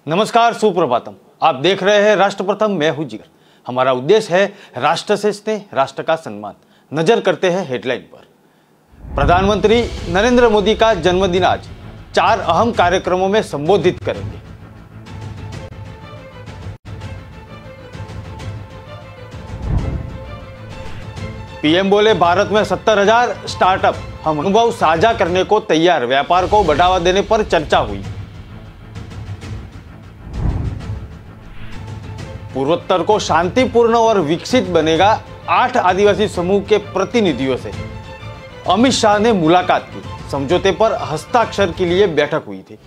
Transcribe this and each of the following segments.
नमस्कार, सुप्रभातम। आप देख रहे हैं राष्ट्र प्रथम। मैं हूं जिगर। हमारा उद्देश्य है राष्ट्र से स्नेह, राष्ट्र का सम्मान। नजर करते हैं हेडलाइन पर। प्रधानमंत्री नरेंद्र मोदी का जन्मदिन आज 4 अहम कार्यक्रमों में संबोधित करेंगे। पीएम बोले, भारत में 70,000 स्टार्टअप, हम अनुभव साझा करने को तैयार। व्यापार को बढ़ावा देने पर चर्चा हुई। पूर्वोत्तर को शांतिपूर्ण और विकसित बनेगा, 8 आदिवासी समूह के प्रतिनिधियों से अमित शाह ने मुलाकात की। समझौते पर हस्ताक्षर के लिए बैठक हुई थी।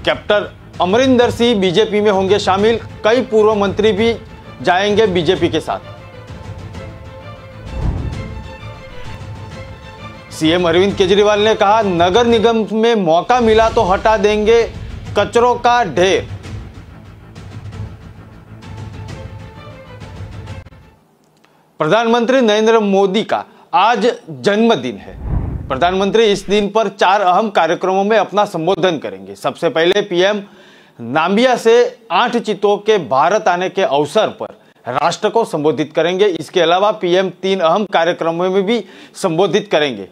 कैप्टन अमरिंदर सिंह बीजेपी में होंगे शामिल। कई पूर्व मंत्री भी जाएंगे बीजेपी के साथ। सीएम अरविंद केजरीवाल ने कहा, नगर निगम में मौका मिला तो हटा देंगे कचरों का ढेर। प्रधानमंत्री नरेंद्र मोदी का आज जन्मदिन है। प्रधानमंत्री इस दिन पर 4 अहम कार्यक्रमों में अपना संबोधन करेंगे। सबसे पहले पीएम नाम्बिया से 8 चितों के भारत आने के अवसर पर राष्ट्र को संबोधित करेंगे। इसके अलावा पीएम 3 अहम कार्यक्रमों में भी संबोधित करेंगे।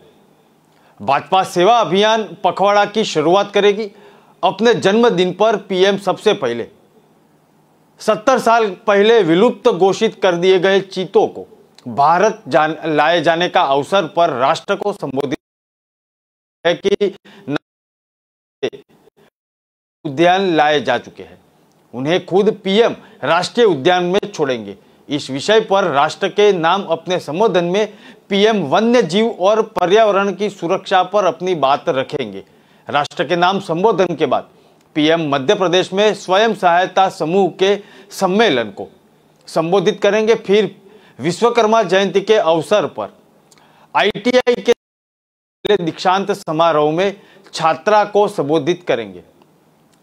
भाजपा सेवा अभियान पखवाड़ा की शुरुआत करेगी। अपने जन्मदिन पर पीएम सबसे पहले 70 साल पहले विलुप्त घोषित कर दिए गए चीतों को भारत लाए जाने का अवसर पर राष्ट्र को संबोधित है कि उद्यान लाए जा चुके हैं, उन्हें खुद पीएम राष्ट्रीय उद्यान में छोड़ेंगे। इस विषय पर राष्ट्र के नाम अपने संबोधन में पीएम वन्य जीव और पर्यावरण की सुरक्षा पर अपनी बात रखेंगे। राष्ट्र के नाम संबोधन के बाद पीएम मध्य प्रदेश में स्वयं सहायता समूह के सम्मेलन को संबोधित करेंगे। फिर विश्वकर्मा जयंती के अवसर पर आईटीआई के दीक्षांत समारोह में छात्रा को संबोधित करेंगे।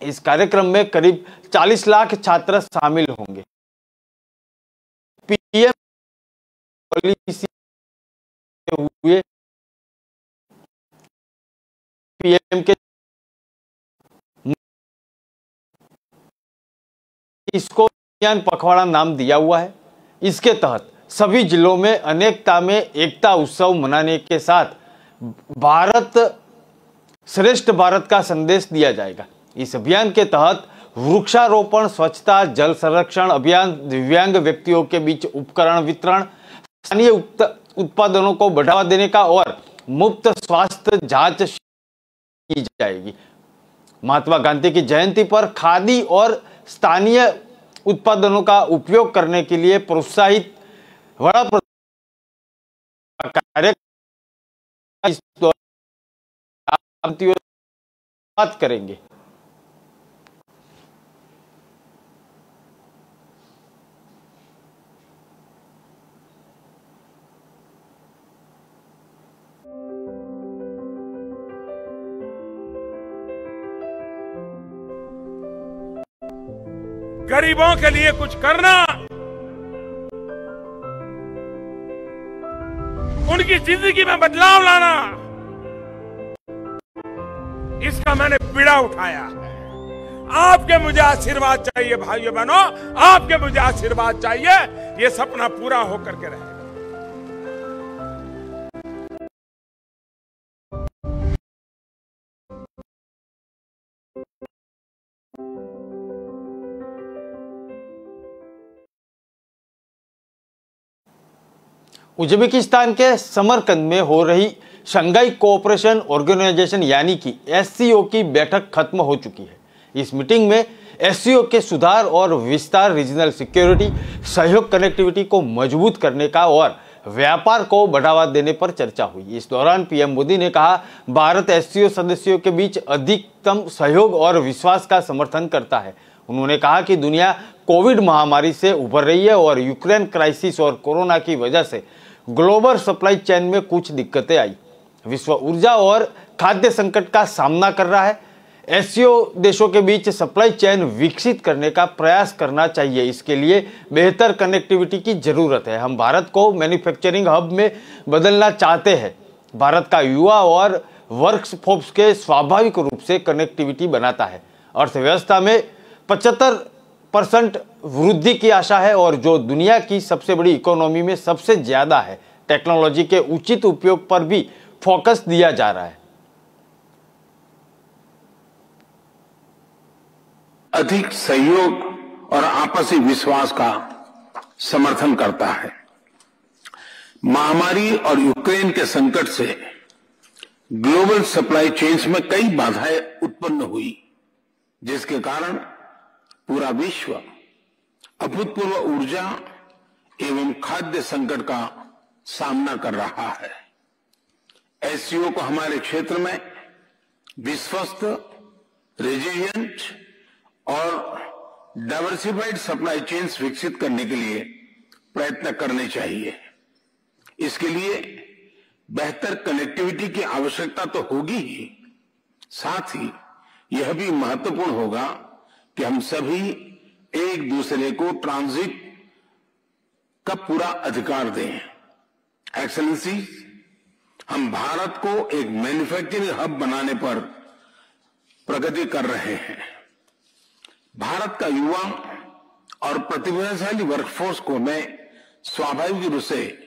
इस कार्यक्रम में करीब 40 लाख छात्र शामिल होंगे। पीएम पॉलिसी हुए पीएम के इसको पखवाड़ा नाम दिया हुआ है। इसके तहत सभी जिलों में अनेकता में एकता उत्सव मनाने के साथ भारत श्रेष्ठ भारत का संदेश दिया जाएगा। इस अभियान के तहत वृक्षारोपण, स्वच्छता, जल संरक्षण अभियान, दिव्यांग व्यक्तियों के बीच उपकरण वितरण, स्थानीय उत्पादनों को बढ़ावा देने का और मुफ्त स्वास्थ्य जांच की जाएगी। महात्मा गांधी की जयंती पर खादी और स्थानीय उत्पादनों का उपयोग करने के लिए प्रोत्साहित बड़ा बात करेंगे। गरीबों के लिए कुछ करना, उनकी जिंदगी में बदलाव लाना, इसका मैंने बीड़ा उठाया है। आपके मुझे आशीर्वाद चाहिए भाइयों बहनों, आपके मुझे आशीर्वाद चाहिए। ये सपना पूरा होकर के रहेगा। उज्बेकिस्तान के समरकंद में हो रही शंघाई कोऑपरेशन ऑर्गेनाइजेशन यानी कि एससीओ की बैठक खत्म हो चुकी है। इस मीटिंग में एससीओ के सुधार और विस्तार, रीजनल सिक्योरिटी, सहयोग, कनेक्टिविटी को मजबूत करने का और व्यापार को बढ़ावा देने पर चर्चा हुई। इस दौरान पीएम मोदी ने कहा, भारत एससीओ सदस्यों के बीच अधिकतम सहयोग और विश्वास का समर्थन करता है। उन्होंने कहा कि दुनिया कोविड महामारी से उभर रही है और यूक्रेन क्राइसिस और कोरोना की वजह से ग्लोबल सप्लाई चेन में कुछ दिक्कतें आई। विश्व ऊर्जा और खाद्य संकट का सामना कर रहा है। एससीओ देशों के बीच सप्लाई चेन विकसित करने का प्रयास करना चाहिए। इसके लिए बेहतर कनेक्टिविटी की जरूरत है। हम भारत को मैन्युफैक्चरिंग हब में बदलना चाहते हैं। भारत का युवा और वर्कफोर्स के स्वाभाविक रूप से कनेक्टिविटी बनाता है। अर्थव्यवस्था में 75% वृद्धि की आशा है और जो दुनिया की सबसे बड़ी इकोनॉमी में सबसे ज्यादा है। टेक्नोलॉजी के उचित उपयोग पर भी फोकस दिया जा रहा है। अधिक सहयोग और आपसी विश्वास का समर्थन करता है। महामारी और यूक्रेन के संकट से ग्लोबल सप्लाई चेन्स में कई बाधाएं उत्पन्न हुई, जिसके कारण पूरा विश्व अभूतपूर्व ऊर्जा एवं खाद्य संकट का सामना कर रहा है। एससीओ को हमारे क्षेत्र में विश्वस्त, रेजिलिएंट और डाइवर्सिफाइड सप्लाई चेन्स विकसित करने के लिए प्रयत्न करने चाहिए। इसके लिए बेहतर कनेक्टिविटी की आवश्यकता तो होगी ही, साथ ही यह भी महत्वपूर्ण होगा कि हम सभी एक दूसरे को ट्रांजिट का पूरा अधिकार दें। एक्सेलेंसी, हम भारत को एक मैन्युफैक्चरिंग हब बनाने पर प्रगति कर रहे हैं। भारत का युवा और प्रतिभाशाली वर्कफोर्स को मैं स्वाभाविक रूप से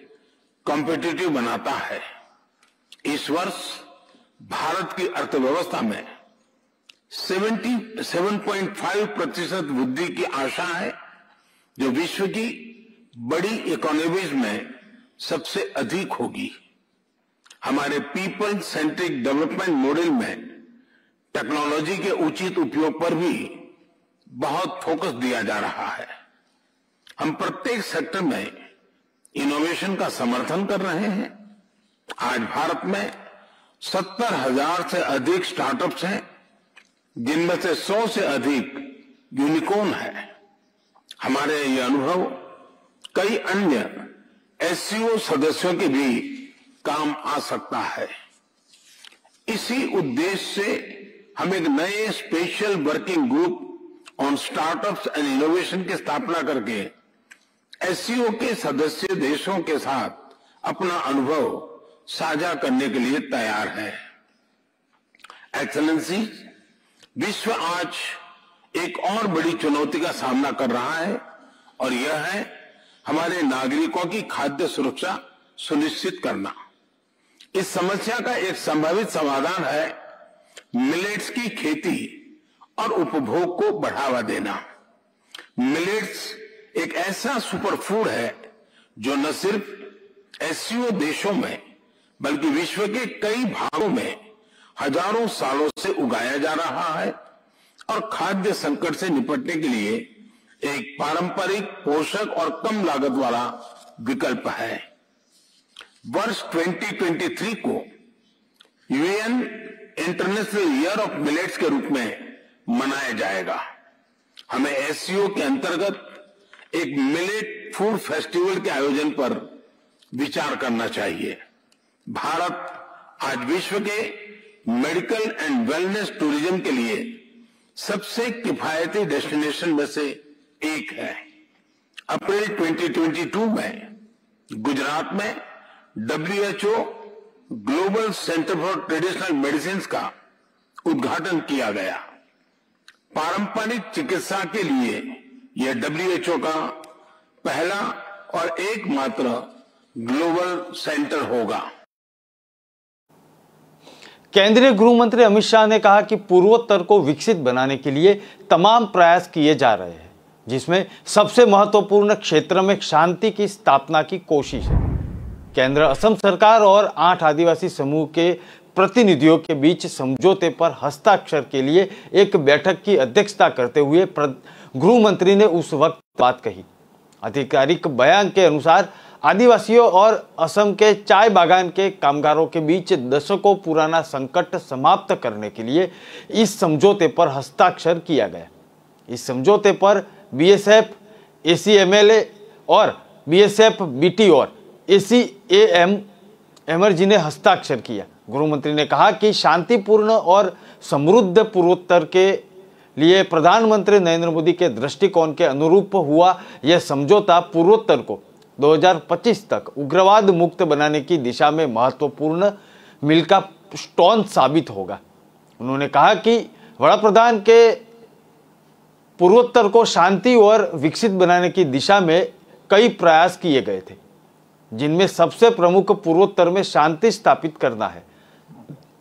कॉम्पिटिटिव बनाता है। इस वर्ष भारत की अर्थव्यवस्था में 7.5% वृद्धि की आशा है, जो विश्व की बड़ी इकोनॉमीज में सबसे अधिक होगी। हमारे पीपल सेंट्रिक डेवलपमेंट मॉडल में टेक्नोलॉजी के उचित उपयोग पर भी बहुत फोकस दिया जा रहा है। हम प्रत्येक सेक्टर में इनोवेशन का समर्थन कर रहे हैं। आज भारत में 70,000 से अधिक स्टार्टअप्स हैं, जिनमें से 100 से अधिक यूनिकॉर्न है। हमारे ये अनुभव कई अन्य एससीओ सदस्यों के भी काम आ सकता है। इसी उद्देश्य से हम एक नए special working group on startups and innovation की स्थापना करके एससीओ के सदस्य देशों के साथ अपना अनुभव साझा करने के लिए तैयार है। एक्सेलेंसी, विश्व आज एक और बड़ी चुनौती का सामना कर रहा है और यह है हमारे नागरिकों की खाद्य सुरक्षा सुनिश्चित करना। इस समस्या का एक संभावित समाधान है मिलेट्स की खेती और उपभोग को बढ़ावा देना। मिलेट्स एक ऐसा सुपरफूड है जो न सिर्फ एससीओ देशों में बल्कि विश्व के कई भागों में हजारों सालों से उगाया जा रहा है और खाद्य संकट से निपटने के लिए एक पारंपरिक, पोषक और कम लागत वाला विकल्प है। वर्ष 2023 को UN international year of millets के रूप में मनाया जाएगा। हमें एससीओ के अंतर्गत एक मिलेट फूड फेस्टिवल के आयोजन पर विचार करना चाहिए। भारत आज विश्व के मेडिकल एंड वेलनेस टूरिज्म के लिए सबसे किफायती डेस्टिनेशन में से एक है। अप्रैल 2022 में गुजरात में WHO global centre for traditional medicine का उद्घाटन किया गया। पारंपरिक चिकित्सा के लिए यह WHO का पहला और एकमात्र ग्लोबल सेंटर होगा। केंद्रीय गृह मंत्री अमित शाह ने कहा कि पूर्वोत्तर को विकसित बनाने के लिए तमाम प्रयास किए जा रहे हैं, जिसमें सबसे महत्वपूर्ण क्षेत्र में शांति की स्थापना की कोशिश है। केंद्र, असम सरकार और 8 आदिवासी समूह के प्रतिनिधियों के बीच समझौते पर हस्ताक्षर के लिए एक बैठक की अध्यक्षता करते हुए गृह मंत्री ने उस वक्त बात कही। आधिकारिक बयान के अनुसार आदिवासियों और असम के चाय बागान के कामगारों के बीच दशकों पुराना संकट समाप्त करने के लिए इस समझौते पर हस्ताक्षर किया गया। इस समझौते पर बीएसएफ, एसीएमएलए और बीएसएफ बीटी और एसीएएम एमआरजी ने हस्ताक्षर किया। गृह मंत्री ने कहा कि शांतिपूर्ण और समृद्ध पूर्वोत्तर के लिए प्रधानमंत्री नरेंद्र मोदी के दृष्टिकोण के अनुरूप हुआ यह समझौता पूर्वोत्तर को 2025 तक उग्रवाद मुक्त बनाने की दिशा में महत्वपूर्ण मील का स्टोन साबित होगा। उन्होंने कहा कि वड़ा प्रधान के पूर्वोत्तर को शांति और विकसित बनाने की दिशा में कई प्रयास किए गए थे, जिनमें सबसे प्रमुख पूर्वोत्तर में शांति स्थापित करना है।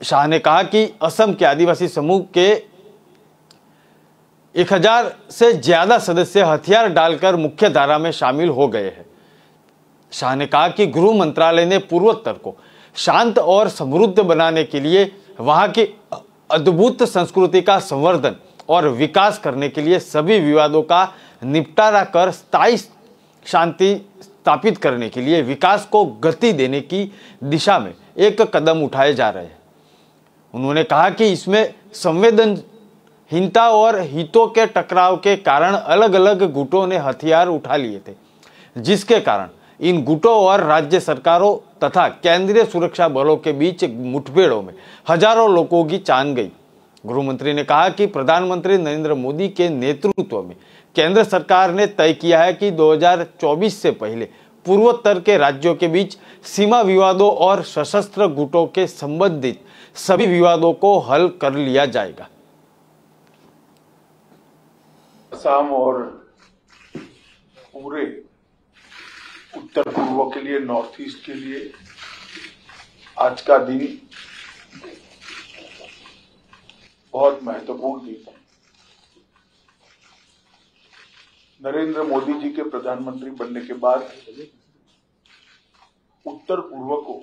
शाह ने कहा कि असम के आदिवासी समूह के 1000 से ज्यादा सदस्य हथियार डालकर मुख्य धारा में शामिल हो गए हैं। शाह ने कहा कि गृह मंत्रालय ने पूर्वोत्तर को शांत और समृद्ध बनाने के लिए वहां की अद्भुत संस्कृति का संवर्धन और विकास करने के लिए सभी विवादों का निपटारा कर स्थायी शांति स्थापित करने के लिए विकास को गति देने की दिशा में एक कदम उठाए जा रहे हैं। उन्होंने कहा कि इसमें संवेदनहीनता और हितों के टकराव के कारण अलग अलग गुटों ने हथियार उठा लिए थे, जिसके कारण इन गुटों और राज्य सरकारों तथा केंद्रीय सुरक्षा बलों के बीच मुठभेड़ों में हजारों लोगों की जान गई। गृह मंत्री ने कहा कि प्रधानमंत्री नरेंद्र मोदी के नेतृत्व में केंद्र सरकार ने तय किया है कि 2024 से पहले पूर्वोत्तर के राज्यों के बीच सीमा विवादों और सशस्त्र गुटों के संबंधित सभी विवादों को हल कर लिया जाएगा। असम और पूरे उत्तर पूर्व के लिए, नॉर्थ ईस्ट के लिए आज का दिन बहुत महत्वपूर्ण दिन है। नरेंद्र मोदी जी के प्रधानमंत्री बनने के बाद उत्तर पूर्व को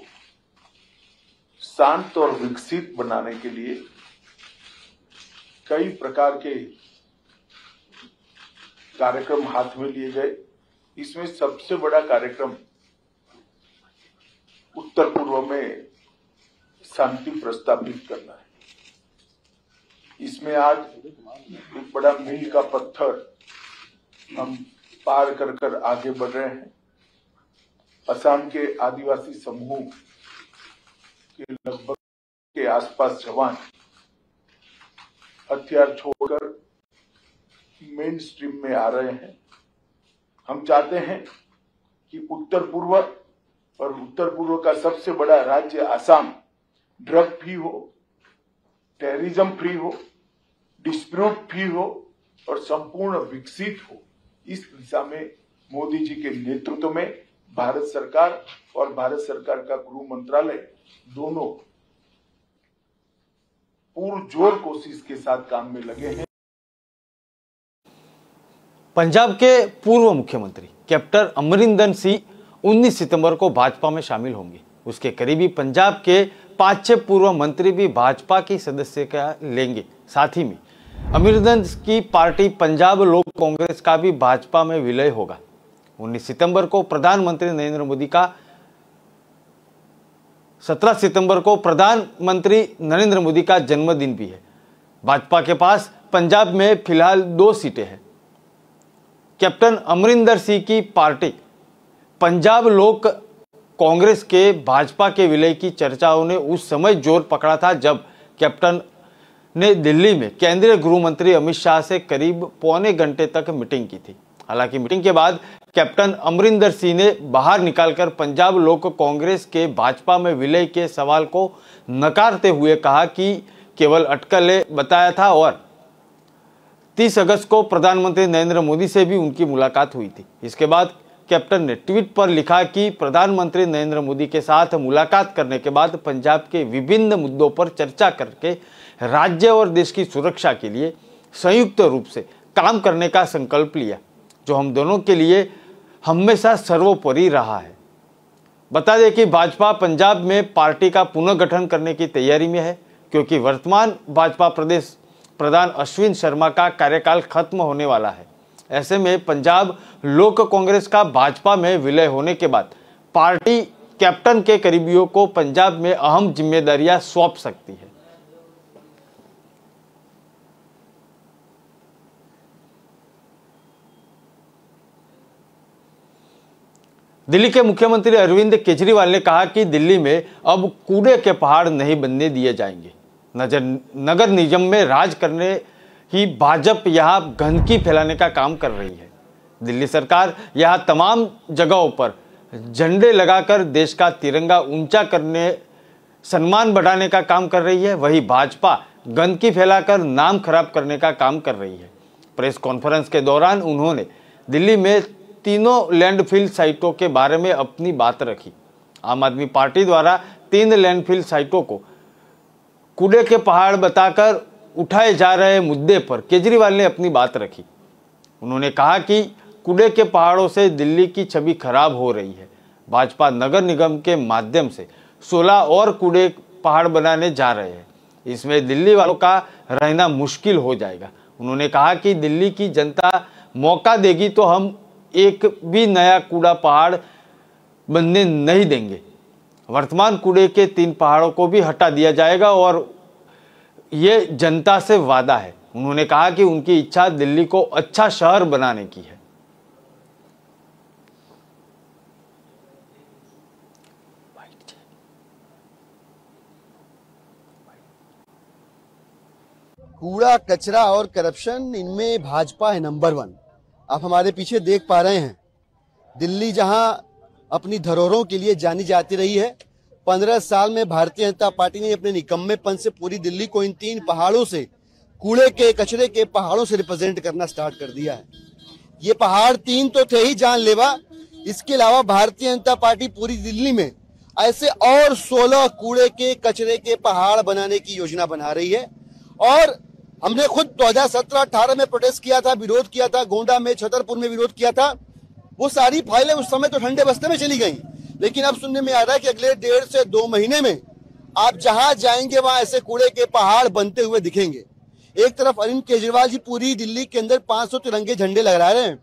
शांत और विकसित बनाने के लिए कई प्रकार के कार्यक्रम हाथ में लिए गए। इसमें सबसे बड़ा कार्यक्रम उत्तर पूर्व में शांति प्रस्तावित करना है। इसमें आज एक बड़ा मील का पत्थर हम पार कर कर आगे बढ़ रहे हैं। असम के आदिवासी समूह के लगभग के आसपास जवान हथियार छोड़कर मेन स्ट्रीम में आ रहे हैं। हम चाहते हैं कि उत्तर पूर्व का सबसे बड़ा राज्य असम ड्रग फ्री हो, टेररिज्म फ्री हो, डिस्प्यूट फ्री हो और संपूर्ण विकसित हो। इस दिशा में मोदी जी के नेतृत्व में भारत सरकार और भारत सरकार का गृह मंत्रालय दोनों पुरजोर कोशिश के साथ काम में लगे हैं। पंजाब के पूर्व मुख्यमंत्री कैप्टन अमरिंदर सिंह 19 सितंबर को भाजपा में शामिल होंगे। उसके करीबी पंजाब के 5-6 पूर्व मंत्री भी भाजपा की सदस्यता लेंगे। साथ ही में अमरिंदर की पार्टी पंजाब लोक कांग्रेस का भी भाजपा में विलय होगा। 19 सितंबर को प्रधानमंत्री नरेंद्र मोदी का 17 सितंबर को प्रधानमंत्री नरेंद्र मोदी का जन्मदिन भी है। भाजपा के पास पंजाब में फिलहाल 2 सीटें हैं। कैप्टन अमरिंदर सिंह की पार्टी पंजाब लोक कांग्रेस के भाजपा के विलय की चर्चाओं ने उस समय जोर पकड़ा था जब कैप्टन ने दिल्ली में केंद्रीय गृह मंत्री अमित शाह से करीब पौने घंटे तक मीटिंग की थी। हालांकि मीटिंग के बाद कैप्टन अमरिंदर सिंह ने बाहर निकालकर पंजाब लोक कांग्रेस के भाजपा में विलय के सवाल को नकारते हुए कहा कि केवल अटकलें बताया था और 30 अगस्त को प्रधानमंत्री नरेंद्र मोदी से भी उनकी मुलाकात हुई थी। इसके बाद कैप्टन ने ट्वीट पर लिखा कि प्रधानमंत्री नरेंद्र मोदी के साथ मुलाकात करने के बाद पंजाब के विभिन्न मुद्दों पर चर्चा करके राज्य और देश की सुरक्षा के लिए संयुक्त रूप से काम करने का संकल्प लिया, जो हम दोनों के लिए हमेशा सर्वोपरि रहा है। बता दें कि भाजपा पंजाब में पार्टी का पुनर्गठन करने की तैयारी में है, क्योंकि वर्तमान भाजपा प्रदेश प्रधान अश्विन शर्मा का कार्यकाल खत्म होने वाला है। ऐसे में पंजाब लोक कांग्रेस का भाजपा में विलय होने के बाद पार्टी कैप्टन के करीबियों को पंजाब में अहम जिम्मेदारियां सौंप सकती है। दिल्ली के मुख्यमंत्री अरविंद केजरीवाल ने कहा कि दिल्ली में अब कूड़े के पहाड़ नहीं बनने दिए जाएंगे। नगर निगम में राज करने ही भाजपा यहां गंदगी फैलाने का काम कर रही है। दिल्ली सरकार यहां तमाम जगहों पर झंडे लगाकर देश का तिरंगा ऊंचा करने सम्मान बढ़ाने का काम कर रही है, वहीं भाजपा गंदगी फैलाकर नाम खराब करने का काम कर रही है। प्रेस कॉन्फ्रेंस के दौरान उन्होंने दिल्ली में तीनों लैंडफिल साइटों के बारे में अपनी बात रखी। आम आदमी पार्टी द्वारा 3 लैंडफिल साइटों को कूड़े के पहाड़ बताकर उठाए जा रहे मुद्दे पर केजरीवाल ने अपनी बात रखी। उन्होंने कहा कि कूड़े के पहाड़ों से दिल्ली की छवि खराब हो रही है। भाजपा नगर निगम के माध्यम से 16 और कूड़े पहाड़ बनाने जा रहे हैं। इसमें दिल्ली वालों का रहना मुश्किल हो जाएगा। उन्होंने कहा कि दिल्ली की जनता मौका देगी तो हम एक भी नया कूड़ा पहाड़ बनने नहीं देंगे। वर्तमान कूड़े के 3 पहाड़ों को भी हटा दिया जाएगा और ये जनता से वादा है। उन्होंने कहा कि उनकी इच्छा दिल्ली को अच्छा शहर बनाने की है। कूड़ा कचरा और करप्शन, इनमें भाजपा है नंबर 1। आप हमारे पीछे देख पा रहे हैं, दिल्ली जहां अपनी धरोहरों के लिए जानी जाती रही है, 15 साल में भारतीय जनता पार्टी ने अपने निकम्मेपन से पूरी दिल्ली को इन 3 पहाड़ों से, कूड़े के कचरे के पहाड़ों से रिप्रेजेंट करना स्टार्ट कर दिया है। ये पहाड़ 3 तो थे ही जानलेवा, इसके अलावा भारतीय जनता पार्टी पूरी दिल्ली में ऐसे और 16 कूड़े के कचरे के पहाड़ बनाने की योजना बना रही है। और हमने खुद 2017-18 में प्रोटेस्ट किया था, विरोध किया था, गोंडा में, छतरपुर में विरोध किया था। वो सारी फाइलें उस समय तो ठंडे बस्ते में चली गई, लेकिन अब सुनने में आ रहा है कि अगले 1.5 से 2 महीने में आप जहां जाएंगे वहां ऐसे कूड़े के पहाड़ बनते हुए दिखेंगे। एक तरफ अरविंद केजरीवाल जी पूरी दिल्ली के अंदर 500 तिरंगे झंडे लगा रहे हैं,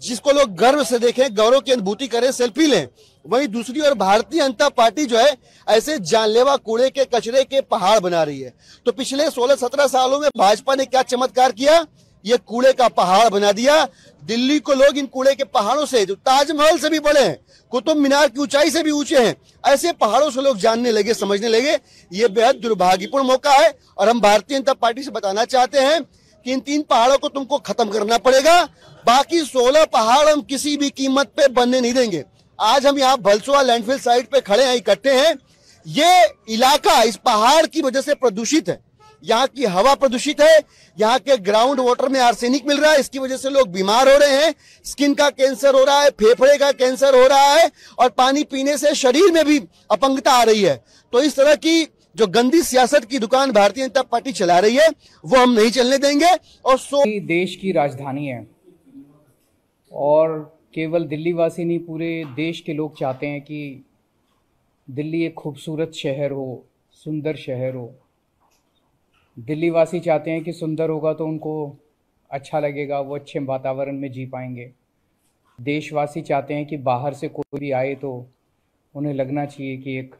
जिसको लोग गर्व से देखें, गौरव की अनुभूति करें, सेल्फी लें। वहीं दूसरी ओर भारतीय जनता पार्टी जो है ऐसे जानलेवा कूड़े के कचरे के पहाड़ बना रही है। तो पिछले 16-17 सालों में भाजपा ने क्या चमत्कार किया, ये कूड़े का पहाड़ बना दिया। दिल्ली को लोग इन कूड़े के पहाड़ों से, जो ताजमहल से भी बड़े हैं, कुतुब मीनार की ऊंचाई से भी ऊंचे हैं, ऐसे पहाड़ों से लोग जानने लगे, समझने लगे। ये बेहद दुर्भाग्यपूर्ण मौका है और हम भारतीय जनता पार्टी से बताना चाहते हैं कि इन 3 पहाड़ों को तुमको खत्म करना पड़ेगा। बाकी 16 पहाड़ हम किसी भी कीमत पे बनने नहीं देंगे। आज हम यहाँ भलसुआ लैंडफिल साइट पे खड़े हैं, इकट्ठे हैं। ये इलाका इस पहाड़ की वजह से प्रदूषित है। यहाँ की हवा प्रदूषित है, यहाँ के ग्राउंड वाटर में आर्सेनिक मिल रहा है, इसकी वजह से लोग बीमार हो रहे हैं। स्किन का कैंसर हो रहा है, फेफड़े का कैंसर हो रहा है और पानी पीने से शरीर में भी अपंगता आ रही है। तो इस तरह की जो गंदी सियासत की दुकान भारतीय जनता पार्टी चला रही है, वो हम नहीं चलने देंगे। और देश की राजधानी है और केवल दिल्ली वासी नहीं, पूरे देश के लोग चाहते हैं कि दिल्ली एक खूबसूरत शहर हो, सुंदर शहर हो। दिल्ली वासी चाहते हैं कि सुंदर होगा तो उनको अच्छा लगेगा, वो अच्छे वातावरण में जी पाएंगे। देशवासी चाहते हैं कि बाहर से कोई भी आए तो उन्हें लगना चाहिए कि एक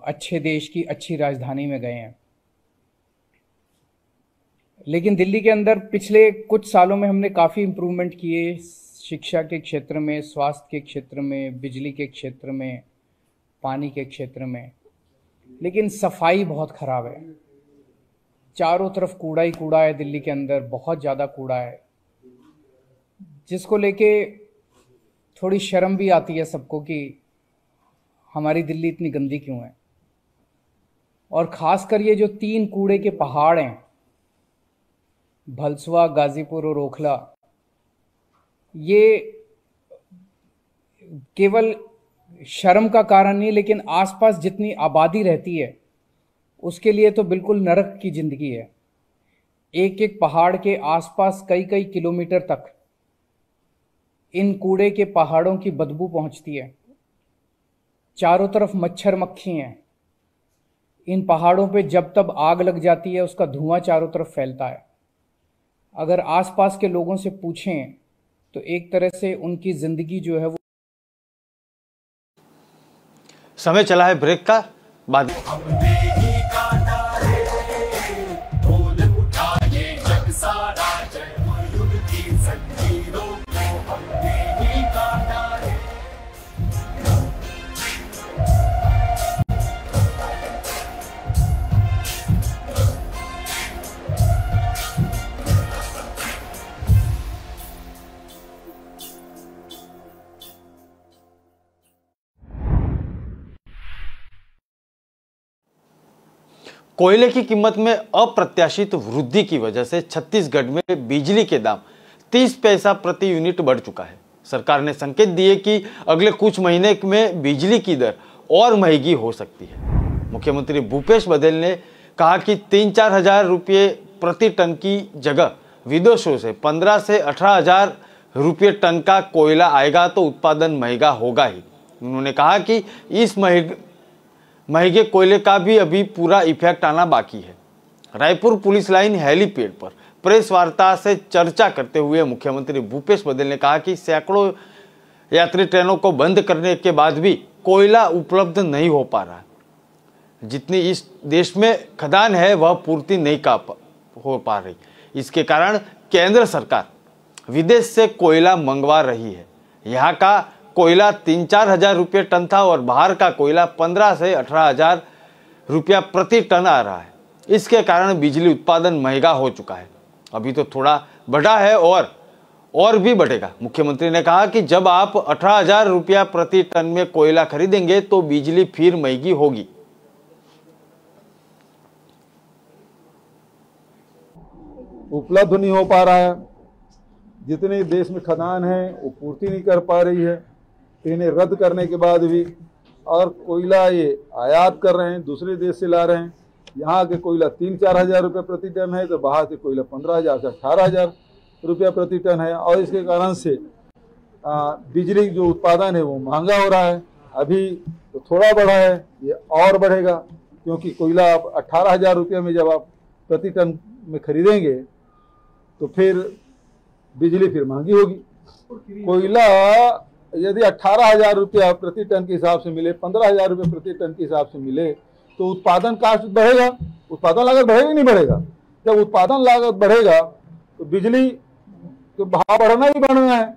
अच्छे देश की अच्छी राजधानी में गए हैं। लेकिन दिल्ली के अंदर पिछले कुछ सालों में हमने काफ़ी इम्प्रूवमेंट किए, शिक्षा के क्षेत्र में, स्वास्थ्य के क्षेत्र में, बिजली के क्षेत्र में, पानी के क्षेत्र में। लेकिन सफाई बहुत ख़राब है, चारों तरफ कूड़ा ही कूड़ा है। दिल्ली के अंदर बहुत ज़्यादा कूड़ा है, जिसको लेके थोड़ी शर्म भी आती है सबको कि हमारी दिल्ली इतनी गंदी क्यों है। और ख़ासकर ये जो 3 कूड़े के पहाड़ हैं, भलसुआ, गाजीपुर और ओखला, ये केवल शर्म का कारण नहीं, लेकिन आसपास जितनी आबादी रहती है उसके लिए तो बिल्कुल नरक की जिंदगी है। एक एक पहाड़ के आसपास कई कई किलोमीटर तक इन कूड़े के पहाड़ों की बदबू पहुंचती है। चारों तरफ मच्छर मक्खी हैं। इन पहाड़ों पे जब तब आग लग जाती है, उसका धुआं चारों तरफ फैलता है। अगर आसपास के लोगों से पूछें तो एक तरह से उनकी जिंदगी जो है वो। समय चला है ब्रेक का, बाद कोयले की कीमत में अप्रत्याशित वृद्धि की वजह से छत्तीसगढ़ में बिजली के दाम 30 पैसा प्रति यूनिट बढ़ चुका है। सरकार ने संकेत दिए कि अगले कुछ महीने में बिजली की दर और महंगी हो सकती है। मुख्यमंत्री भूपेश बघेल ने कहा कि 3-4 हजार रुपये प्रति टन की जगह विदेशों से 15 से 18 हजार रुपये टन का कोयला आएगा तो उत्पादन महंगा होगा ही। उन्होंने कहा कि इस महंगे कोयले का भी अभी पूरा इफेक्ट आना बाकी है। रायपुर पुलिस लाइन हेलीपैड पर प्रेस वार्ता से चर्चा करते हुए मुख्यमंत्री भूपेश बघेल ने कहा कि सैकड़ों यात्री ट्रेनों को बंद करने के बाद भी कोयला उपलब्ध नहीं हो पा रहा। जितनी इस देश में खदान है वह पूर्ति नहीं हो पा रही। इसके कारण केंद्र सरकार विदेश से कोयला मंगवा रही है। यहाँ का कोयला 3-4 हजार रुपये टन था और बाहर का कोयला 15 से 18 हजार रुपया प्रति टन आ रहा है। इसके कारण बिजली उत्पादन महंगा हो चुका है। अभी तो थोड़ा बढ़ा है और भी बढ़ेगा। मुख्यमंत्री ने कहा कि जब आप 18 हजार रुपया प्रति टन में कोयला खरीदेंगे तो बिजली फिर महंगी होगी। उपलब्ध नहीं हो पा रहा है। जितने देश में खदान है वो पूर्ति नहीं कर पा रही है। इन्हें रद्द करने के बाद भी और कोयला ये आयात कर रहे हैं, दूसरे देश से ला रहे हैं। यहाँ के कोयला 3-4 हजार रुपये प्रति टन है तो बाहर से कोयला 15 हजार से 18 हजार रुपया प्रति टन है और इसके कारण से बिजली जो उत्पादन है वो महंगा हो रहा है। अभी तो थोड़ा बढ़ा है, ये और बढ़ेगा क्योंकि कोयला आप 18 हजार रुपये में जब आप प्रति टन में खरीदेंगे तो फिर बिजली फिर महंगी होगी। कोयला यदि 18 हजार रुपया प्रति टन के हिसाब से मिले, 15 हजार रुपये प्रति टन के हिसाब से मिले तो उत्पादन कास्ट बढ़ेगा, उत्पादन लागत बढ़ेगा नहीं बढ़ेगा। जब उत्पादन लागत बढ़ेगा तो बिजली तो भाव बढ़ना ही बढ़ना है।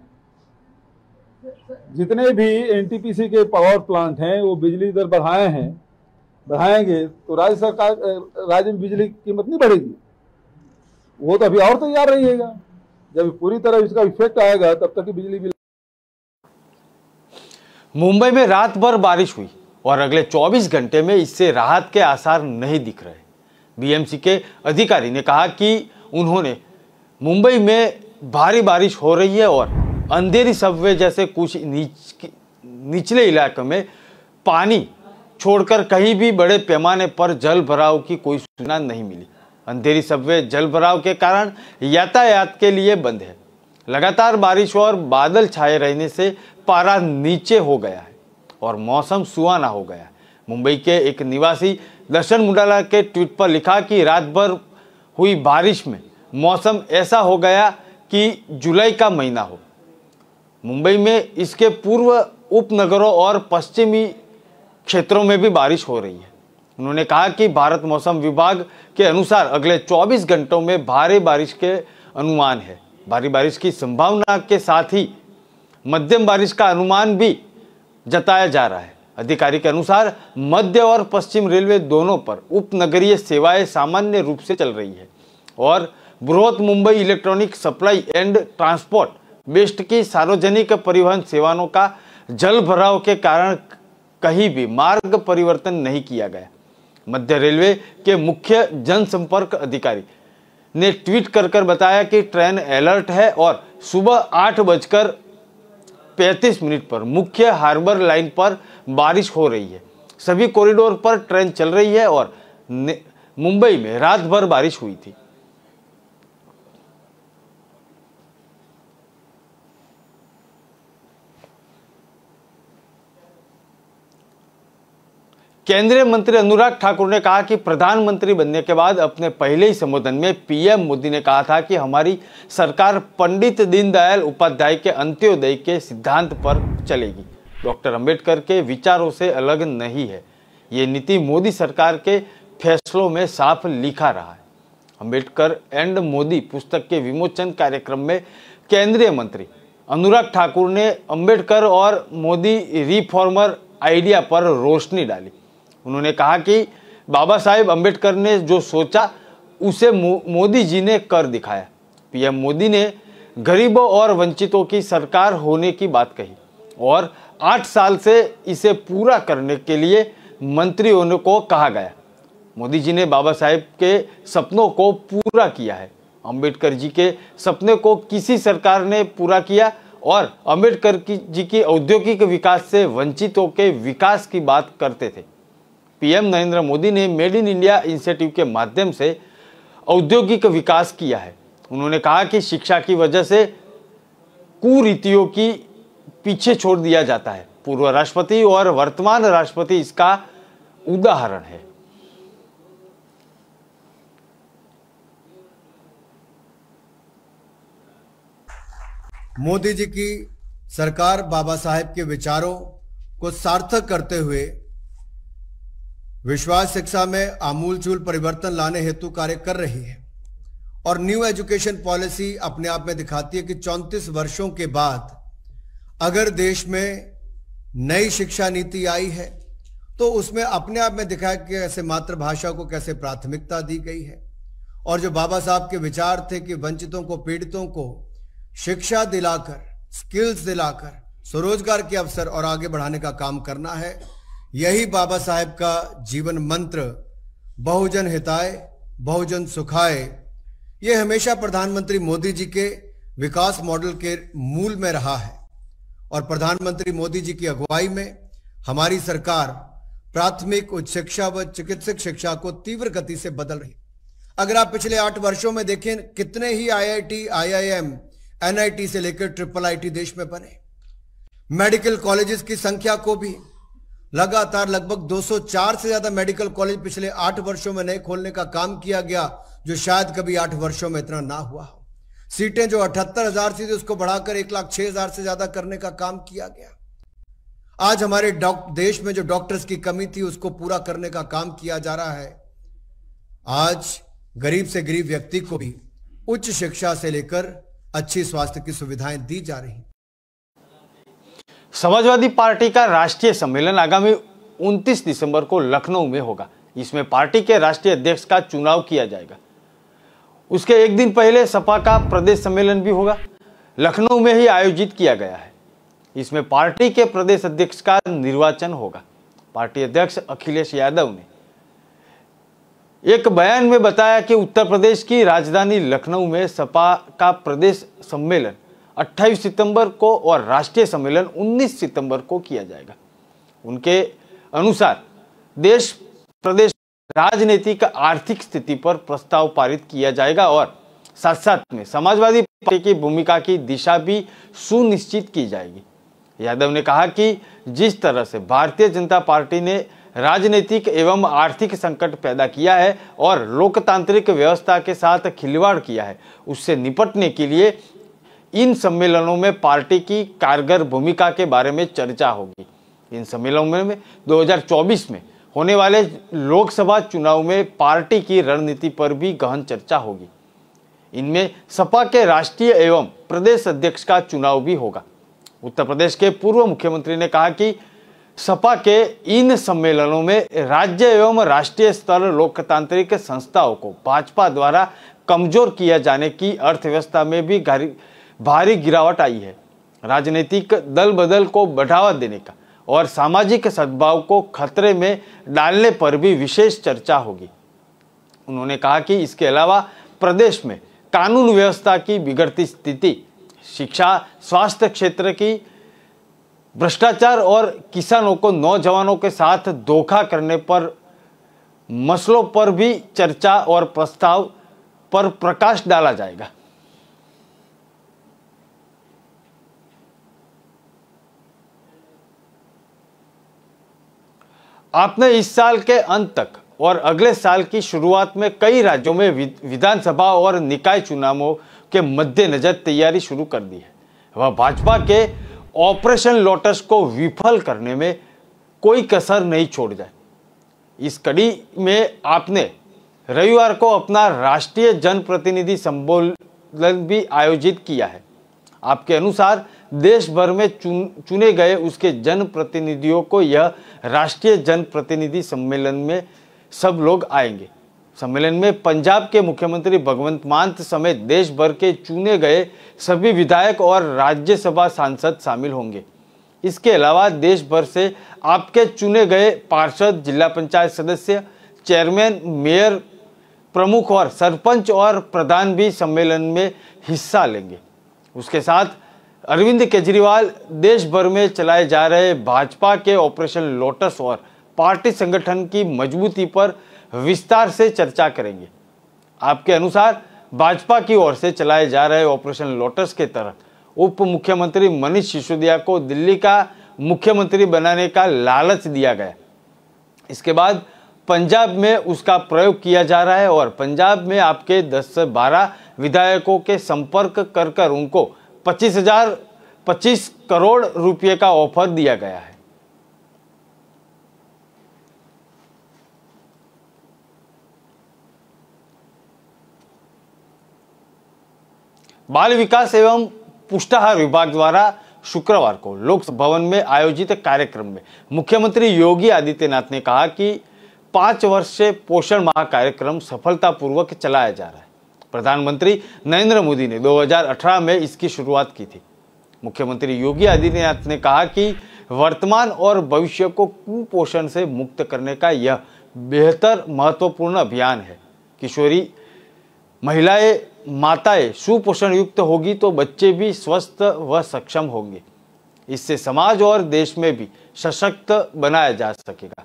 जितने भी एनटीपीसी के पावर प्लांट हैं वो बिजली दर बढ़ाएंगे तो राज्य में बिजली की कीमत नहीं बढ़ेगी। वो तो अभी और तैयार रहिएगा। जब पूरी तरह इसका इफेक्ट आएगा तब तक बिजली बिल। मुंबई में रात भर बारिश हुई और अगले 24 घंटे में इससे राहत के आसार नहीं दिख रहे। बीएमसी के अधिकारी ने कहा कि उन्होंने मुंबई में भारी बारिश हो रही है और अंधेरी सबवे जैसे कुछ निचले इलाकों में पानी छोड़कर कहीं भी बड़े पैमाने पर जल भराव की कोई सूचना नहीं मिली। अंधेरी सबवे जल भराव के कारण यातायात के लिए बंद है। लगातार बारिश और बादल छाए रहने से पारा नीचे हो गया है और मौसम सुहाना हो गया है। मुंबई के एक निवासी दर्शन मुंडाला के ट्वीट पर लिखा कि रात भर हुई बारिश में मौसम ऐसा हो गया कि जुलाई का महीना हो। मुंबई में इसके पूर्व उपनगरों और पश्चिमी क्षेत्रों में भी बारिश हो रही है। उन्होंने कहा कि भारत मौसम विभाग के अनुसार अगले 24 घंटों में भारी बारिश के अनुमान है। भारी बारिश की संभावना के साथ ही मध्यम बारिश का अनुमान भी जताया जा रहा है। अधिकारी के अनुसार मध्य और पश्चिम रेलवे दोनों पर उपनगरीय सेवाएं सामान्य रूप से चल रही है और बृहत Mumbai electronic supply and transport best की सार्वजनिक परिवहन सेवाओं का जल भराव के कारण कहीं भी मार्ग परिवर्तन नहीं किया गया। मध्य रेलवे के मुख्य जनसंपर्क अधिकारी ने ट्वीट कर बताया कि ट्रेन अलर्ट है और सुबह 8:35 पर मुख्य हार्बर लाइन पर बारिश हो रही है। सभी कॉरिडोर पर ट्रेन चल रही है और मुंबई में रात भर बारिश हुई थी। केंद्रीय मंत्री अनुराग ठाकुर ने कहा कि प्रधानमंत्री बनने के बाद अपने पहले ही संबोधन में पीएम मोदी ने कहा था कि हमारी सरकार पंडित दीनदयाल उपाध्याय के अंत्योदय के सिद्धांत पर चलेगी। डॉक्टर अंबेडकर के विचारों से अलग नहीं है। ये नीति मोदी सरकार के फैसलों में साफ लिखा रहा है। अंबेडकर एंड मोदी पुस्तक के विमोचन कार्यक्रम में केंद्रीय मंत्री अनुराग ठाकुर ने अंबेडकर और मोदी रिफॉर्मर आइडिया पर रोशनी डाली। उन्होंने कहा कि बाबा साहेब अंबेडकर ने जो सोचा उसे मोदी जी ने कर दिखाया। पीएम मोदी ने गरीबों और वंचितों की सरकार होने की बात कही और 8 साल से इसे पूरा करने के लिए मंत्रियों को कहा गया। मोदी जी ने बाबा साहेब के सपनों को पूरा किया है। अंबेडकर जी के सपने को किसी सरकार ने पूरा किया और अंबेडकर जी की औद्योगिक विकास से वंचितों के विकास की बात करते थे। पीएम नरेंद्र मोदी ने मेड इन इंडिया इनिशिएटिव के माध्यम से औद्योगिक विकास किया है। उन्होंने कहा कि शिक्षा की वजह से कुरीतियों की पीछे छोड़ दिया जाता है। पूर्व राष्ट्रपति और वर्तमान राष्ट्रपति इसका उदाहरण है। मोदी जी की सरकार बाबा साहेब के विचारों को सार्थक करते हुए विश्वास शिक्षा में आमूलचूल परिवर्तन लाने हेतु कार्य कर रही है और न्यू एजुकेशन पॉलिसी अपने आप में दिखाती है कि 34 वर्षों के बाद अगर देश में नई शिक्षा नीति आई है तो उसमें अपने आप में दिखाया कि कैसे मातृभाषा को कैसे प्राथमिकता दी गई है और जो बाबा साहब के विचार थे कि वंचितों को, पीड़ितों को शिक्षा दिलाकर, स्किल्स दिलाकर स्वरोजगार के अवसर और आगे बढ़ाने का काम करना है। यही बाबा साहेब का जीवन मंत्र बहुजन हिताय बहुजन सुखाय ये हमेशा प्रधानमंत्री मोदी जी के विकास मॉडल के मूल में रहा है और प्रधानमंत्री मोदी जी की अगुवाई में हमारी सरकार प्राथमिक, उच्च शिक्षा व चिकित्सक शिक्षा को तीव्र गति से बदल रही है। अगर आप पिछले 8 वर्षों में देखें कितने ही IIT, IIM, NIT से लेकर IIIT देश में बने। मेडिकल कॉलेजेस की संख्या को भी लगातार लगभग 204 से ज्यादा मेडिकल कॉलेज पिछले 8 वर्षों में नए खोलने का काम किया गया जो शायद कभी 8 वर्षों में इतना ना हुआ हो। सीटें जो 78,000 थी उसको बढ़ाकर 1,06,000 से ज्यादा करने का काम किया गया। आज हमारे देश में जो डॉक्टर्स की कमी थी उसको पूरा करने का काम किया जा रहा है। आज गरीब से गरीब व्यक्ति को भी उच्च शिक्षा से लेकर अच्छी स्वास्थ्य की सुविधाएं दी जा रही। समाजवादी पार्टी का राष्ट्रीय सम्मेलन आगामी 29 दिसंबर को लखनऊ में होगा। इसमें पार्टी के राष्ट्रीय अध्यक्ष का चुनाव किया जाएगा। उसके एक दिन पहले सपा का प्रदेश सम्मेलन भी होगा, लखनऊ में ही आयोजित किया गया है। इसमें पार्टी के प्रदेश अध्यक्ष का निर्वाचन होगा। पार्टी अध्यक्ष अखिलेश यादव ने एक बयान में बताया कि उत्तर प्रदेश की राजधानी लखनऊ में सपा का प्रदेश सम्मेलन 28 सितंबर को और राष्ट्रीय सम्मेलन 19 सितंबर को किया जाएगा। उनके अनुसार देश प्रदेश राजनीतिक आर्थिक स्थिति पर प्रस्ताव पारित किया जाएगा और साथ साथ में समाजवादी पार्टी की भूमिका की दिशा भी सुनिश्चित की जाएगी। यादव ने कहा कि जिस तरह से भारतीय जनता पार्टी ने राजनीतिक एवं आर्थिक संकट पैदा किया है और लोकतांत्रिक व्यवस्था के साथ खिलवाड़ किया है, उससे निपटने के लिए इन सम्मेलनों में पार्टी की कारगर भूमिका के बारे में चर्चा होगी। इन सम्मेलनों में 2024 में होने वाले लोकसभा चुनाव में पार्टी की रणनीति पर भी गहन चर्चा होगी। इनमें सपा के राष्ट्रीय एवं प्रदेश अध्यक्ष का चुनाव भी होगा। उत्तर प्रदेश के पूर्व मुख्यमंत्री ने कहा कि सपा के इन सम्मेलनों में राज्य एवं राष्ट्रीय स्तर लोकतांत्रिक संस्थाओं को भाजपा द्वारा कमजोर किया जाने की अर्थव्यवस्था में भी भारी गिरावट आई है। राजनीतिक दल बदल को बढ़ावा देने का और सामाजिक सद्भाव को खतरे में डालने पर भी विशेष चर्चा होगी। उन्होंने कहा कि इसके अलावा प्रदेश में कानून व्यवस्था की बिगड़ती स्थिति, शिक्षा, स्वास्थ्य क्षेत्र की भ्रष्टाचार और किसानों को नौजवानों के साथ धोखा करने पर मसलों पर भी चर्चा और प्रस्ताव पर प्रकाश डाला जाएगा। आपने इस साल के अंत तक और अगले साल की शुरुआत में कई राज्यों में विधानसभा और निकाय चुनावों के मद्देनजर तैयारी शुरू कर दी है। वह भाजपा के ऑपरेशन लोटस को विफल करने में कोई कसर नहीं छोड़ जाए। इस कड़ी में आपने रविवार को अपना राष्ट्रीय जनप्रतिनिधि सम्मेलन भी आयोजित किया है। आपके अनुसार देश भर में चुने गए उसके जनप्रतिनिधियों को यह राष्ट्रीय जनप्रतिनिधि सम्मेलन में सब लोग आएंगे। सम्मेलन में पंजाब के मुख्यमंत्री भगवंत मान समेत देश भर के चुने गए सभी विधायक और राज्यसभा सांसद शामिल होंगे। इसके अलावा देश भर से आपके चुने गए पार्षद, जिला पंचायत सदस्य, चेयरमैन, मेयर, प्रमुख और सरपंच और प्रधान भी सम्मेलन में हिस्सा लेंगे। उसके साथ अरविंद केजरीवाल देश भर में चलाए जा रहे भाजपा के ऑपरेशन लोटस और पार्टी संगठन की मजबूती पर विस्तार से चर्चा करेंगे। आपके अनुसार भाजपा की ओर से चलाए जा रहे ऑपरेशन लोटस के तहत उप मुख्यमंत्री मनीष सिसोदिया को दिल्ली का मुख्यमंत्री बनाने का लालच दिया गया। इसके बाद पंजाब में उसका प्रयोग किया जा रहा है और पंजाब में आपके 10 से 12 विधायकों के संपर्क कर उनको 25 करोड़ रुपए का ऑफर दिया गया है। बाल विकास एवं पुष्टाहार विभाग द्वारा शुक्रवार को लोक भवन में आयोजित कार्यक्रम में मुख्यमंत्री योगी आदित्यनाथ ने कहा कि 5 वर्ष से पोषण माह कार्यक्रम सफलतापूर्वक चलाया जा रहा है। प्रधानमंत्री नरेंद्र मोदी ने 2018 में इसकी शुरुआत की थी। मुख्यमंत्री योगी आदित्यनाथ ने कहा कि वर्तमान और भविष्य को कुपोषण से मुक्त करने का यह बेहतर महत्वपूर्ण अभियान है। किशोरी महिलाएं, माताएं सुपोषण युक्त होगी तो बच्चे भी स्वस्थ व सक्षम होंगे। इससे समाज और देश में भी सशक्त बनाया जा सकेगा।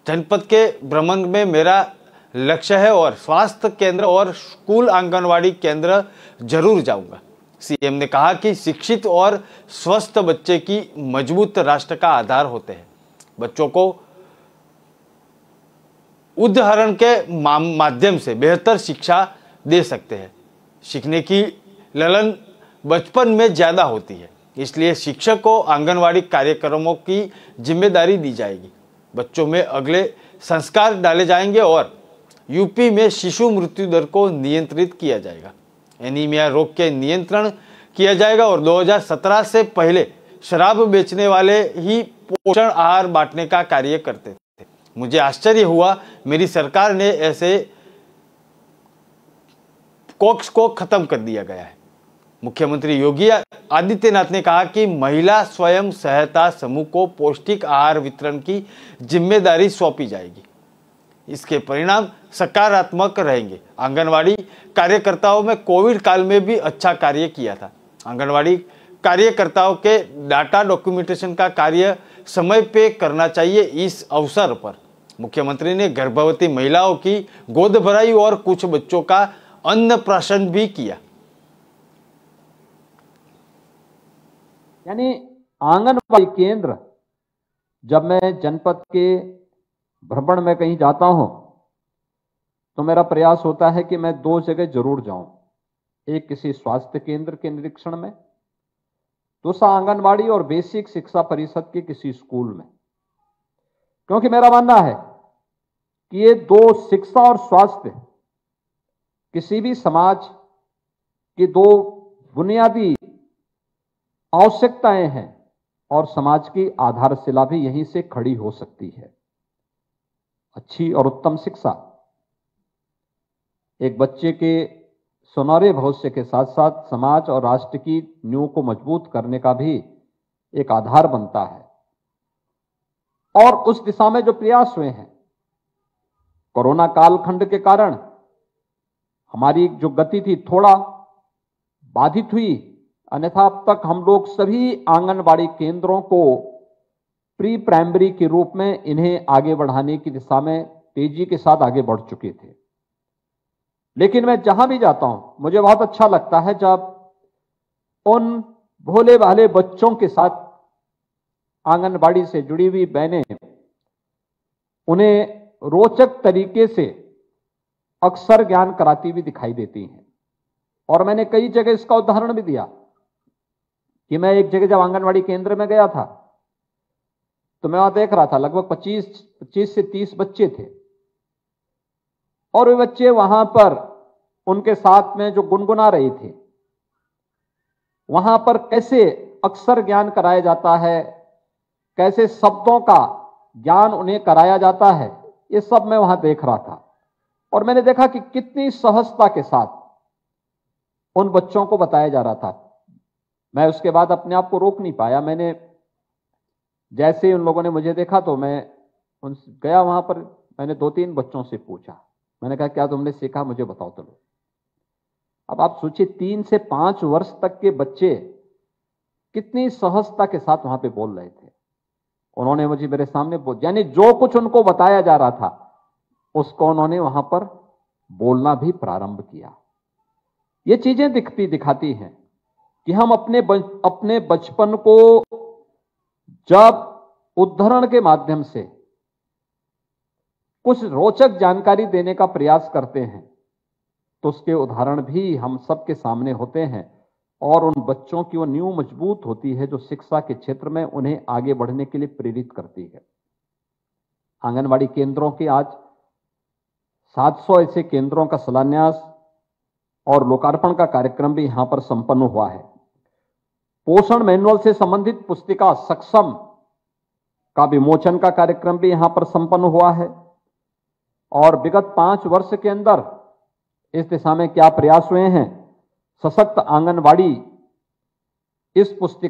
जनपद के भ्रमण में मेरा लक्ष्य है और स्वास्थ्य केंद्र और स्कूल आंगनवाड़ी केंद्र जरूर जाऊंगा। सीएम ने कहा कि शिक्षित और स्वस्थ बच्चे की मजबूत राष्ट्र का आधार होते हैं। बच्चों को उदाहरण के माध्यम से बेहतर शिक्षा दे सकते हैं। सीखने की ललन बचपन में ज्यादा होती है, इसलिए शिक्षक को आंगनवाड़ी कार्यक्रमों की जिम्मेदारी दी जाएगी। बच्चों में अगले संस्कार डाले जाएंगे और यूपी में शिशु मृत्यु दर को नियंत्रित किया जाएगा। एनीमिया रोग के नियंत्रण किया जाएगा और 2017 से पहले शराब बेचने वाले ही पोषण आहार बांटने का कार्य करते थे। मुझे आश्चर्य हुआ, मेरी सरकार ने ऐसे कोक्स को खत्म कर दिया गया है। मुख्यमंत्री योगी आदित्यनाथ ने कहा कि महिला स्वयं सहायता समूह को पौष्टिक आहार वितरण की जिम्मेदारी सौंपी जाएगी। इसके परिणाम सकारात्मक रहेंगे। आंगनवाड़ी कार्यकर्ताओं में कोविड काल में भी अच्छा कार्य किया था। आंगनवाड़ी कार्यकर्ताओं के डाटा डॉक्यूमेंटेशन का कार्य समय पे करना चाहिए। इस अवसर पर मुख्यमंत्री ने गर्भवती महिलाओं की गोद भराई और कुछ बच्चों का अन्नप्राशन भी किया। यानी आंगनबाड़ी केंद्र, जब मैं जनपद के भ्रमण में कहीं जाता हूं तो मेरा प्रयास होता है कि मैं 2 जगह जरूर जाऊं। एक किसी स्वास्थ्य केंद्र के निरीक्षण में, दूसरा आंगनबाड़ी और बेसिक शिक्षा परिषद के किसी स्कूल में। क्योंकि मेरा मानना है कि ये 2, शिक्षा और स्वास्थ्य, किसी भी समाज की 2 बुनियादी आवश्यकताएं हैं और समाज की आधारशिला भी यहीं से खड़ी हो सकती है। अच्छी और उत्तम शिक्षा एक बच्चे के सुनहरे भविष्य के साथ साथ समाज और राष्ट्र की नींव को मजबूत करने का भी एक आधार बनता है। और उस दिशा में जो प्रयास हुए हैं, कोरोना कालखंड के कारण हमारी जो गति थी थोड़ा बाधित हुई, अन्यथा अब तक हम लोग सभी आंगनबाड़ी केंद्रों को प्री प्राइमरी के रूप में इन्हें आगे बढ़ाने की दिशा में तेजी के साथ आगे बढ़ चुके थे। लेकिन मैं जहां भी जाता हूं मुझे बहुत अच्छा लगता है जब उन भोले भाले बच्चों के साथ आंगनबाड़ी से जुड़ी हुई बहनें उन्हें रोचक तरीके से अक्षर ज्ञान कराती हुई दिखाई देती हैं। और मैंने कई जगह इसका उदाहरण भी दिया कि मैं एक जगह जब आंगनबाड़ी केंद्र में गया था तो मैं वहां देख रहा था लगभग 25 से 30 बच्चे थे और वे बच्चे वहां पर उनके साथ में जो गुनगुना रहे थे, वहां पर कैसे अक्षर ज्ञान कराया जाता है, कैसे शब्दों का ज्ञान उन्हें कराया जाता है, ये सब मैं वहां देख रहा था। और मैंने देखा कि कितनी सहजता के साथ उन बच्चों को बताया जा रहा था। मैं उसके बाद अपने आप को रोक नहीं पाया। मैंने जैसे उन लोगों ने मुझे देखा तो मैं गया वहां पर मैंने 2-3 बच्चों से पूछा, मैंने कहा क्या तुमने सीखा, मुझे बताओ तो लो। अब आप सोचिए 3 से 5 वर्ष तक के बच्चे कितनी सहजता के साथ वहां पे बोल रहे थे। उन्होंने मुझे मेरे सामने यानी जो कुछ उनको बताया जा रहा था उसको उन्होंने वहां पर बोलना भी प्रारंभ किया। ये चीजें दिखाती हैं कि हम अपने बचपन को जब उद्धरण के माध्यम से कुछ रोचक जानकारी देने का प्रयास करते हैं तो उसके उदाहरण भी हम सबके सामने होते हैं और उन बच्चों की वो नींव मजबूत होती है जो शिक्षा के क्षेत्र में उन्हें आगे बढ़ने के लिए प्रेरित करती है। आंगनवाड़ी केंद्रों के आज 700 ऐसे केंद्रों का शिलान्यास और लोकार्पण का कार्यक्रम भी यहां पर संपन्न हुआ है। पोषण मैनुअल से संबंधित पुस्तिका सक्षम का विमोचन का कार्यक्रम भी यहां पर संपन्न हुआ है और विगत 5 वर्ष के अंदर इस दिशा में क्या प्रयास हुए हैं, सशक्त आंगनवाड़ी इस पुस्तिका